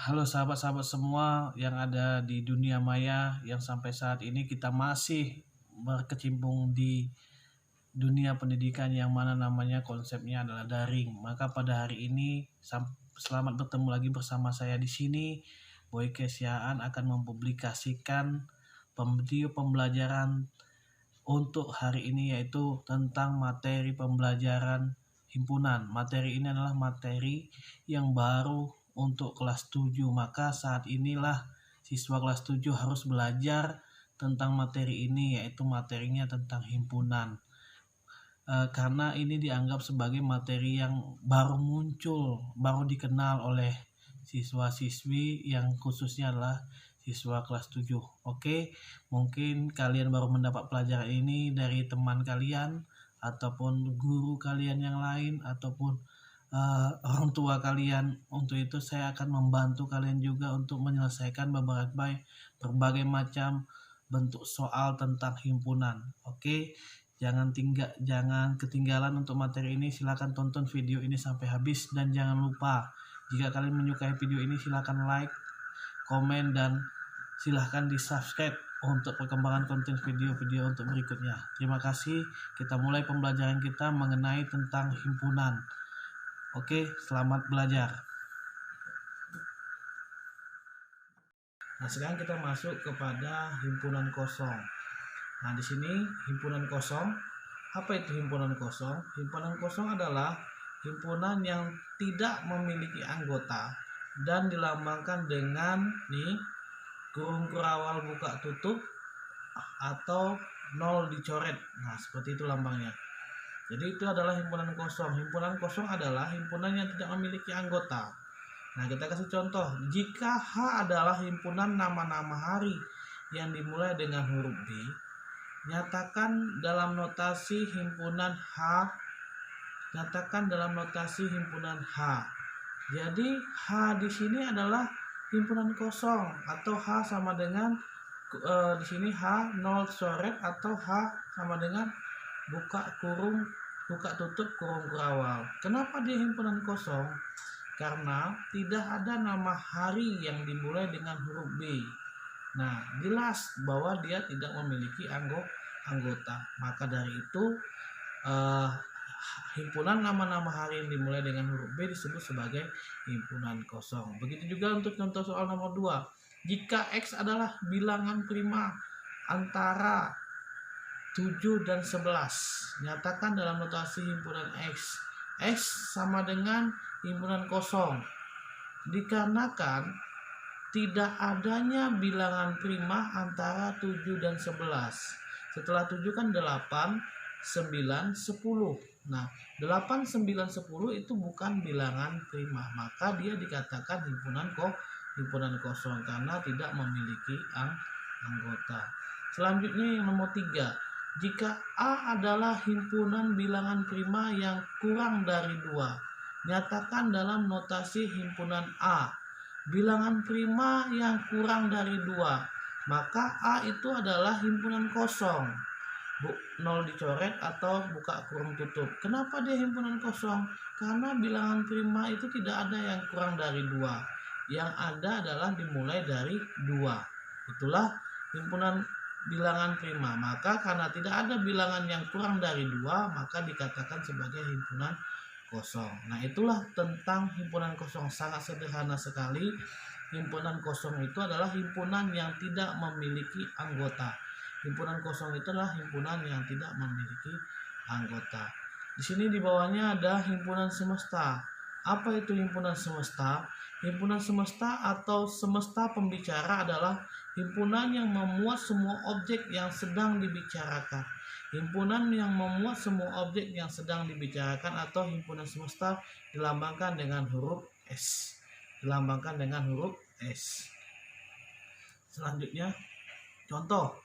Halo sahabat-sahabat semua yang ada di dunia maya yang sampai saat ini kita masih berkecimpung di dunia pendidikan yang mana namanya konsepnya adalah daring. Maka pada hari ini selamat bertemu lagi bersama saya di sini. Boy Kesiaan akan mempublikasikan video pembelajaran untuk hari ini yaitu tentang materi pembelajaran himpunan. Materi ini adalah materi yang baru untuk kelas 7. Maka saat inilah siswa kelas 7 harus belajar tentang materi ini yaitu materinya tentang himpunan. Karena ini dianggap sebagai materi yang baru muncul, baru dikenal oleh siswa-siswi yang khususnya adalah siswa kelas 7. Oke, mungkin kalian baru mendapat pelajaran ini dari teman kalian ataupun guru kalian yang lain ataupun orang tua kalian. Untuk itu saya akan membantu kalian juga untuk menyelesaikan berbagai macam bentuk soal tentang himpunan. Oke, jangan ketinggalan untuk materi ini. Silakan tonton video ini sampai habis dan jangan lupa jika kalian menyukai video ini silakan like, komen, dan silahkan di subscribe untuk perkembangan konten video-video untuk berikutnya. Terima kasih. Kita mulai pembelajaran kita mengenai tentang himpunan. Oke, selamat belajar. Nah, sekarang kita masuk kepada himpunan kosong. Nah, di sini himpunan kosong. Apa itu himpunan kosong? Himpunan kosong adalah himpunan yang tidak memiliki anggota dan dilambangkan dengan kurung kurawal buka tutup atau 0 dicoret. Nah, seperti itu lambangnya. Jadi itu adalah himpunan kosong. Himpunan kosong adalah himpunan yang tidak memiliki anggota. Nah, kita kasih contoh. Jika H adalah himpunan nama-nama hari yang dimulai dengan huruf B, nyatakan dalam notasi himpunan H. Nyatakan dalam notasi himpunan H. Jadi H di sini adalah himpunan kosong atau H sama dengan di sini H 0 coret atau H sama dengan buka tutup kurung kurawal. Kenapa dia himpunan kosong? Karena tidak ada nama hari yang dimulai dengan huruf B. Nah, jelas bahwa dia tidak memiliki anggota. Maka dari itu himpunan nama-nama hari yang dimulai dengan huruf B disebut sebagai himpunan kosong. Begitu juga untuk contoh soal nomor 2. Jika X adalah bilangan prima antara 7 dan 11, nyatakan dalam notasi himpunan X. X sama dengan himpunan kosong. Dikarenakan tidak adanya bilangan prima antara 7 dan 11. Setelah 7 kan 8, 9, 10. Nah, 8, 9, 10 itu bukan bilangan prima. Maka dia dikatakan himpunan kosong karena tidak memiliki anggota. Selanjutnya yang nomor 3. Jika A adalah himpunan bilangan prima yang kurang dari 2, nyatakan dalam notasi himpunan A. Bilangan prima yang kurang dari 2, maka A itu adalah himpunan kosong. 0 dicoret atau buka kurung tutup. Kenapa dia himpunan kosong? Karena bilangan prima itu tidak ada yang kurang dari 2. Yang ada adalah dimulai dari 2. Itulah himpunan bilangan prima. Maka karena tidak ada bilangan yang kurang dari 2, maka dikatakan sebagai himpunan kosong. Nah, itulah tentang himpunan kosong. Sangat sederhana sekali. Himpunan kosong itu adalah himpunan yang tidak memiliki anggota. Himpunan kosong itu adalah himpunan yang tidak memiliki anggota. Di sini di bawahnya ada himpunan semesta. Apa itu himpunan semesta? Himpunan semesta atau semesta pembicara adalah himpunan yang memuat semua objek yang sedang dibicarakan. Himpunan yang memuat semua objek yang sedang dibicarakan atau himpunan semesta dilambangkan dengan huruf S. Dilambangkan dengan huruf S. Selanjutnya contoh.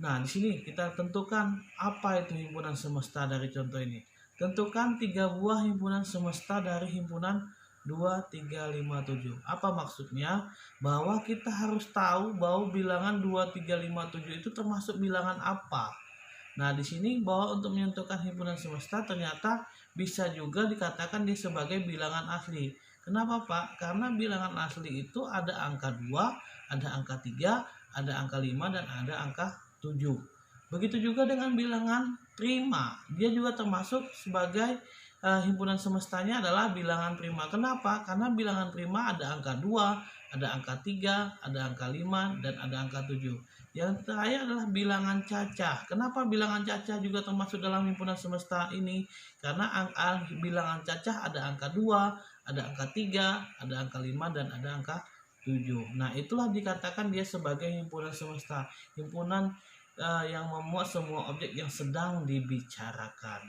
Nah, di sini kita tentukan apa itu himpunan semesta dari contoh ini. Tentukan 3 buah himpunan semesta dari himpunan 2, 3, 5, 7. Apa maksudnya? Bahwa kita harus tahu bahwa bilangan 2, 3, 5, 7 itu termasuk bilangan apa. Nah, di sini bahwa untuk menentukan himpunan semesta ternyata bisa juga dikatakan dia sebagai bilangan asli. Kenapa Pak? Karena bilangan asli itu ada angka 2, ada angka 3, ada angka 5, dan ada angka 7. Begitu juga dengan bilangan prima. Dia juga termasuk sebagai himpunan semestanya adalah bilangan prima. Kenapa? Karena bilangan prima ada angka 2, ada angka 3, ada angka 5, dan ada angka 7. Yang terakhir adalah bilangan cacah. Kenapa bilangan cacah juga termasuk dalam himpunan semesta ini? Karena bilangan cacah ada angka 2, ada angka 3, ada angka 5, dan ada angka 7. Nah, itulah dikatakan dia sebagai himpunan semesta. Himpunan yang memuat semua objek yang sedang dibicarakan.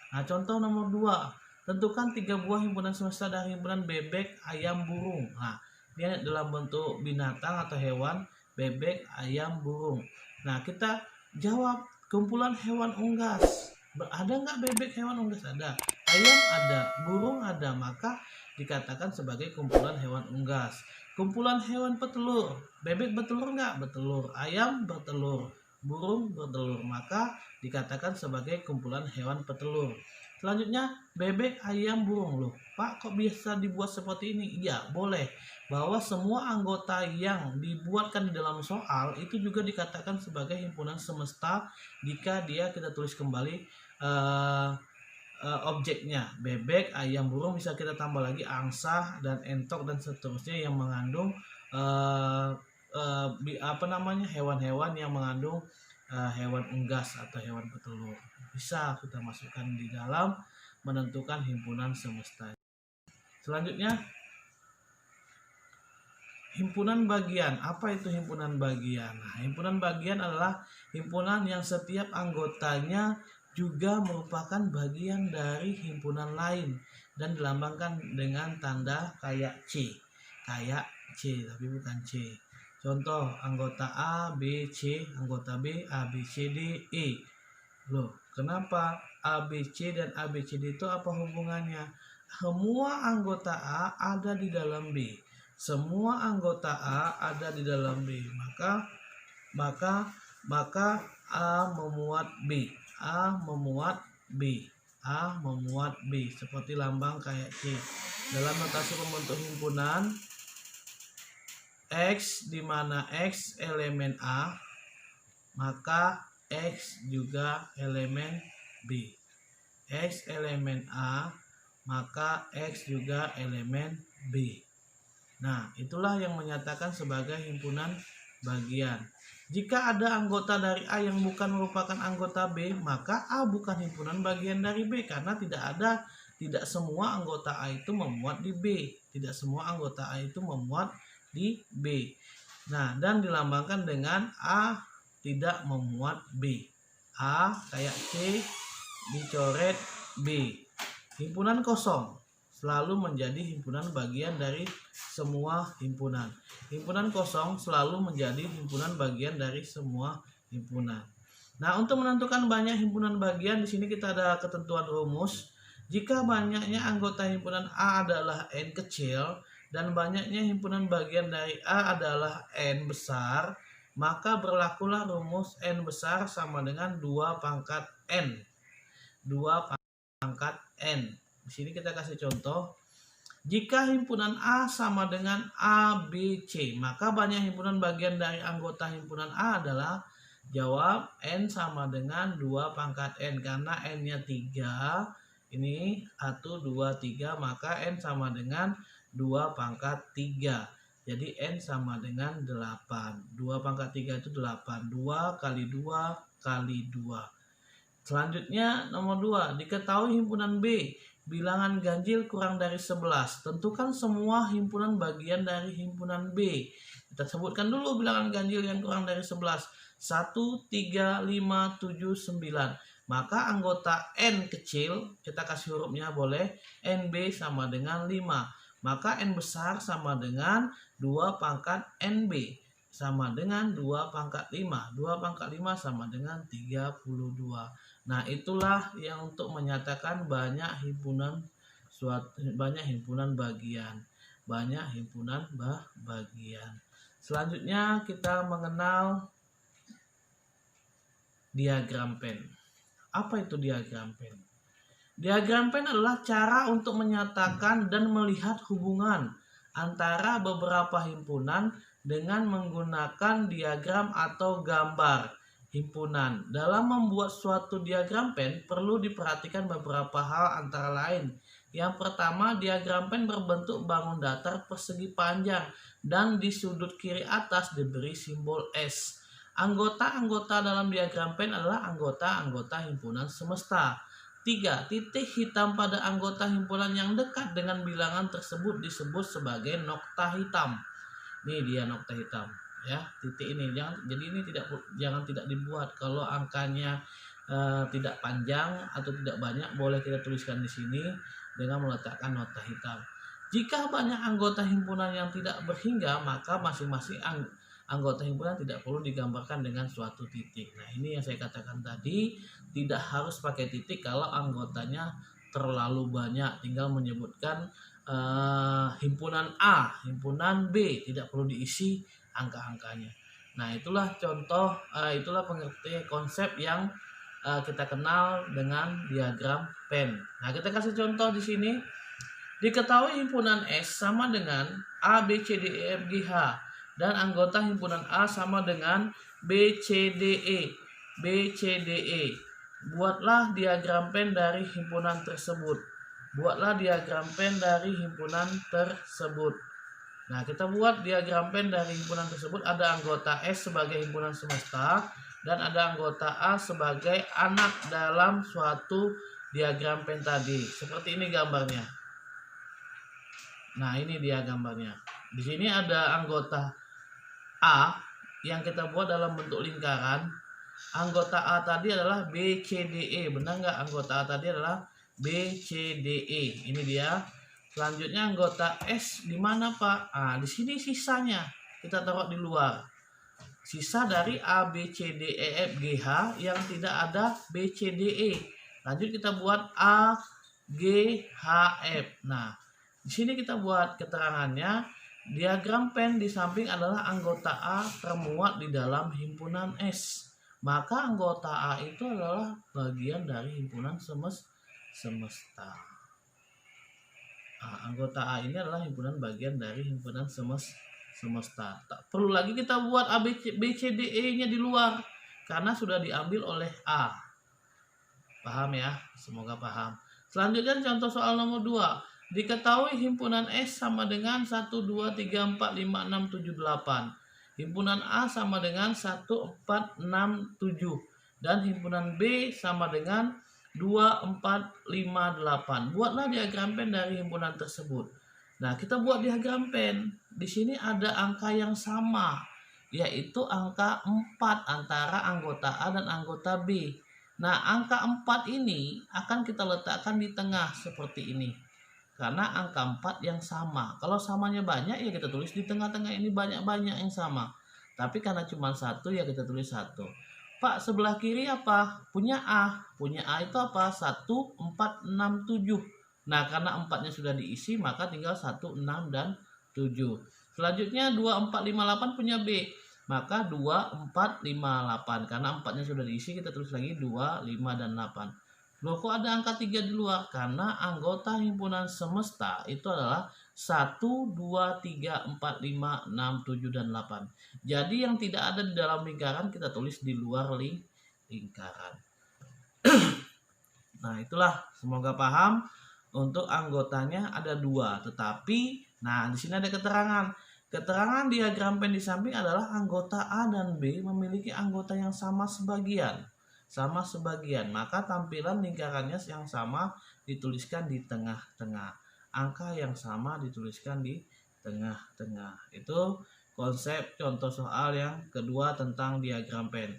Nah, contoh nomor 2. Tentukan 3 buah himpunan semesta dari himpunan bebek, ayam, burung. Nah, dia dalam bentuk binatang atau hewan, bebek, ayam, burung. Nah, kita jawab kumpulan hewan unggas. Ada nggak bebek hewan unggas? Ada. Ayam ada, burung ada, maka dikatakan sebagai kumpulan hewan unggas. Kumpulan hewan petelur. Bebek bertelur nggak? Bertelur. Ayam bertelur. Burung bertelur, maka dikatakan sebagai kumpulan hewan petelur. Selanjutnya bebek, ayam, burung. Loh Pak, kok bisa dibuat seperti ini? Iya, boleh. Bahwa semua anggota yang dibuatkan di dalam soal itu juga dikatakan sebagai himpunan semesta jika kita tulis kembali objeknya. Bebek, ayam, burung, bisa kita tambah lagi angsa dan entok dan seterusnya yang mengandung hewan-hewan yang mengandung hewan unggas atau hewan petelur. Bisa kita masukkan di dalam menentukan himpunan semesta. Selanjutnya himpunan bagian. Apa itu himpunan bagian? Nah, himpunan bagian adalah himpunan yang setiap anggotanya juga merupakan bagian dari himpunan lain dan dilambangkan dengan tanda kayak C. Kayak C, tapi bukan C. Contoh, anggota A, B, C, anggota B, A, B, C, D, E. Loh, kenapa A, B, C, dan A, B, C, D itu apa hubungannya? Semua anggota A ada di dalam B. Semua anggota A ada di dalam B. Maka A memuat B. A memuat B. A memuat B. Seperti lambang kayak C. Dalam notasi pembentuk himpunan, X di mana X elemen A, maka X juga elemen B. X elemen A, maka X juga elemen B. Nah, itulah yang menyatakan sebagai himpunan bagian. Jika ada anggota dari A yang bukan merupakan anggota B, maka A bukan himpunan bagian dari B karena tidak semua anggota A itu memuat di B. Tidak semua anggota A itu memuat di B. Nah, dan dilambangkan dengan A tidak memuat B. A kayak C dicoret B. Himpunan kosong selalu menjadi himpunan bagian dari semua himpunan. Himpunan kosong selalu menjadi himpunan bagian dari semua himpunan. Nah, untuk menentukan banyak himpunan bagian, di sini kita ada ketentuan rumus. Jika banyaknya anggota himpunan A adalah N kecil dan banyaknya himpunan bagian dari A adalah N besar, maka berlakulah rumus N besar sama dengan 2 pangkat N. 2 pangkat N. Di sini kita kasih contoh. Jika himpunan A sama dengan A, B, C, maka banyak himpunan bagian dari anggota himpunan A adalah, jawab, N sama dengan 2 pangkat N. Karena N-nya 3, ini 1, 2, 3, maka N sama dengan 2 pangkat 3. Jadi N sama dengan 8. 2 pangkat 3 itu 8. 2 kali 2 kali 2. Selanjutnya nomor 2. Diketahui himpunan B. Bilangan ganjil kurang dari 11. Tentukan semua himpunan bagian dari himpunan B. Kita sebutkan dulu bilangan ganjil yang kurang dari 11. 1, 3, 5, 7, 9. Maka anggota N kecil, kita kasih hurufnya boleh, NB sama dengan 5. Maka N besar sama dengan 2 pangkat NB. Sama dengan 2 pangkat 5. 2 pangkat 5 sama dengan 32. Nah, itulah yang untuk menyatakan banyak himpunan bagian. Banyak himpunan bagian. Selanjutnya kita mengenal diagram Venn. Apa itu diagram Venn? Diagram pen adalah cara untuk menyatakan dan melihat hubungan antara beberapa himpunan dengan menggunakan diagram atau gambar himpunan. Dalam membuat suatu diagram pen perlu diperhatikan beberapa hal antara lain. Yang pertama, diagram pen berbentuk bangun datar persegi panjang dan di sudut kiri atas diberi simbol S. Anggota-anggota dalam diagram pen adalah anggota-anggota himpunan semesta. 3. Titik hitam pada anggota himpunan yang dekat dengan bilangan tersebut disebut sebagai nokta hitam. Ini dia nokta hitam, ya, titik ini. Jadi ini jangan tidak dibuat. Kalau angkanya tidak panjang atau tidak banyak, boleh kita tuliskan di sini dengan meletakkan nokta hitam. Jika banyak anggota himpunan yang tidak berhingga, maka masing-masing anggota himpunan tidak perlu digambarkan dengan suatu titik. Nah, ini yang saya katakan tadi, tidak harus pakai titik kalau anggotanya terlalu banyak, tinggal menyebutkan himpunan A, himpunan B, tidak perlu diisi angka-angkanya. Nah, itulah contoh, itulah pengertian konsep yang kita kenal dengan diagram pen. Nah, kita kasih contoh di sini. Diketahui himpunan S sama dengan A, B, C, D, E, F, G, H dan anggota himpunan A sama dengan B, C, D, E. B, C, D, E. Buatlah diagram pen dari himpunan tersebut. Buatlah diagram pen dari himpunan tersebut. Nah, kita buat diagram pen dari himpunan tersebut. Ada anggota S sebagai himpunan semesta dan ada anggota A sebagai anak dalam suatu diagram pen tadi. Seperti ini gambarnya. Nah, ini dia gambarnya. Di sini ada anggota A yang kita buat dalam bentuk lingkaran. Anggota A tadi adalah B, C, D, E. Benar nggak? Anggota A tadi adalah B, C, D, E. Ini dia. Selanjutnya anggota S di mana, Pak? Ah, di sini sisanya kita taruh di luar. Sisa dari A, B, C, D, E, F, G, H yang tidak ada B, C, D, E. Lanjut kita buat A, G, H, F. Nah, di sini kita buat keterangannya. Diagram pen di samping adalah anggota A termuat di dalam himpunan S. Maka anggota A itu adalah bagian dari himpunan semesta. Nah, anggota A ini adalah himpunan bagian dari himpunan semesta. Tak perlu lagi kita buat A, B, C, D, E-nya di luar karena sudah diambil oleh A. Paham ya? Semoga paham. Selanjutnya contoh soal nomor 2. Diketahui himpunan S sama dengan 1, 2, 3, 4, 5, 6, 7, 8. Himpunan A sama dengan 1, 4, 6, 7. Dan himpunan B sama dengan 2, 4, 5, 8. Buatlah diagram pen dari himpunan tersebut. Nah, kita buat diagram pen. Di sini ada angka yang sama, yaitu angka 4 antara anggota A dan anggota B. Nah, angka 4 ini akan kita letakkan di tengah seperti ini. Karena angka 4 yang sama. Kalau samanya banyak ya kita tulis di tengah-tengah ini banyak-banyak yang sama. Tapi karena cuma 1 ya kita tulis 1. Pak, sebelah kiri apa? Punya A. Punya A itu apa? 1, 4, 6, 7. Nah, karena 4-nya sudah diisi maka tinggal 1, 6, dan 7. Selanjutnya 2, 4, 5, 8 punya B. Maka 2, 4, 5, 8. Karena 4-nya sudah diisi kita tulis lagi 2, 5, dan 8. Loh, kok ada angka 3 di luar? Karena anggota himpunan semesta itu adalah 1, 2, 3, 4, 5, 6, 7, dan 8. Jadi yang tidak ada di dalam lingkaran kita tulis di luar lingkaran. Nah, itulah, semoga paham. Untuk anggotanya ada 2, tetapi nah di sini ada keterangan. Keterangan diagram pen di samping adalah anggota A dan B memiliki anggota yang sama sebagian, maka tampilan lingkarannya yang sama dituliskan di tengah-tengah, angka yang sama dituliskan di tengah-tengah. Itu konsep contoh soal yang kedua tentang diagram pen.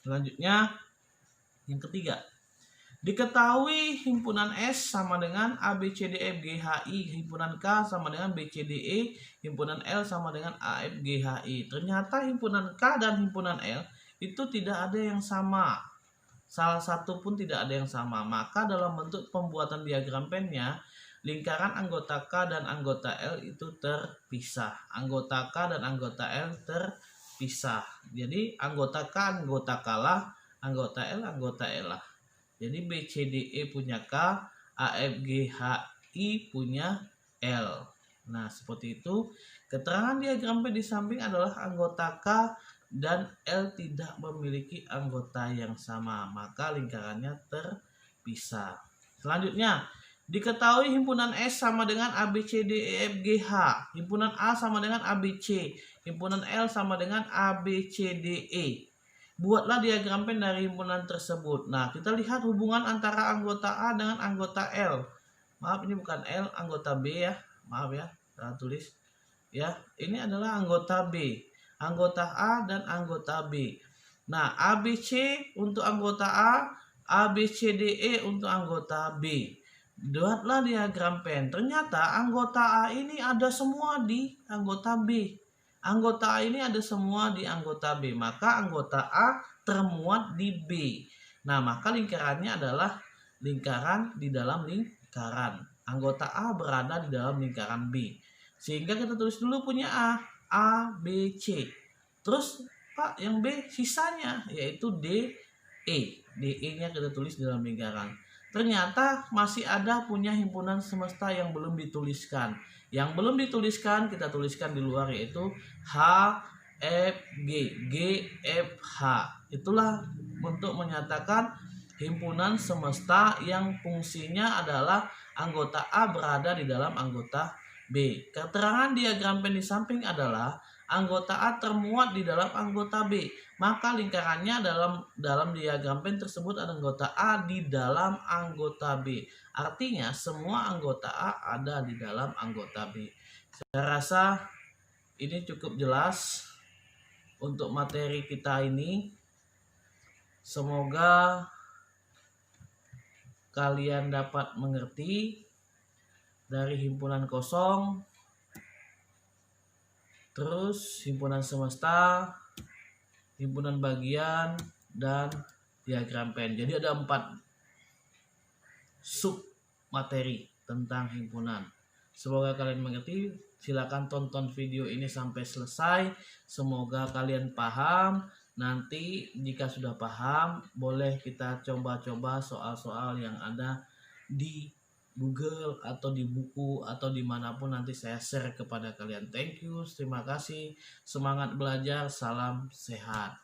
Selanjutnya yang ketiga, diketahui himpunan S sama dengan A, B, C, D, F, G, H, I, himpunan K sama dengan B, C, D, E, himpunan L sama dengan A, F, G, H, I. Ternyata himpunan K dan himpunan L itu tidak ada yang sama. Salah satu pun tidak ada yang sama. Maka dalam bentuk pembuatan diagram pennya, lingkaran anggota K dan anggota L itu terpisah. Anggota K dan anggota L terpisah. Jadi anggota K, anggota K lah, anggota L lah. Jadi B, C, D, E punya K, A, F, G, H, I punya L. Nah, seperti itu. Keterangan diagram P di samping adalah anggota K dan L tidak memiliki anggota yang sama, maka lingkarannya terpisah. Selanjutnya, diketahui himpunan S sama dengan ABC, D, E, F, G, H. Himpunan A sama dengan ABC. Himpunan L sama dengan ABCDE. Buatlah diagram Venn dari himpunan tersebut. Nah, kita lihat hubungan antara anggota A dengan anggota L. Maaf, ini bukan L, anggota B ya. Maaf ya, saya tulis. Ya, ini adalah anggota B. Anggota A dan anggota B. Nah, ABC untuk anggota A, ABCDE untuk anggota B. Buatlah diagram Venn. Ternyata anggota A ini ada semua di anggota B. Anggota A ini ada semua di anggota B. Maka anggota A termuat di B. Nah, maka lingkarannya adalah lingkaran di dalam lingkaran. Anggota A berada di dalam lingkaran B. Sehingga kita tulis dulu punya A, B, C. Terus Pak, yang B sisanya yaitu D, E. DE-nya kita tulis dalam lingkaran. Ternyata masih ada punya himpunan semesta yang belum dituliskan. Yang belum dituliskan kita tuliskan di luar yaitu H, F, G, F, H. Itulah untuk menyatakan himpunan semesta yang fungsinya adalah anggota A berada di dalam anggota B. Keterangan diagram Venn di samping adalah anggota A termuat di dalam anggota B. Maka lingkarannya dalam diagram Venn tersebut ada anggota A di dalam anggota B. Artinya semua anggota A ada di dalam anggota B. Saya rasa ini cukup jelas untuk materi kita ini. Semoga kalian dapat mengerti dari himpunan kosong, terus himpunan semesta, himpunan bagian, dan diagram Venn. Jadi ada 4 sub materi tentang himpunan. Semoga kalian mengerti. Silakan tonton video ini sampai selesai. Semoga kalian paham. Nanti jika sudah paham, boleh kita coba-coba soal-soal yang ada di Google atau di buku atau dimanapun nanti saya share kepada kalian. Thank you, terima kasih. Semangat belajar, salam sehat.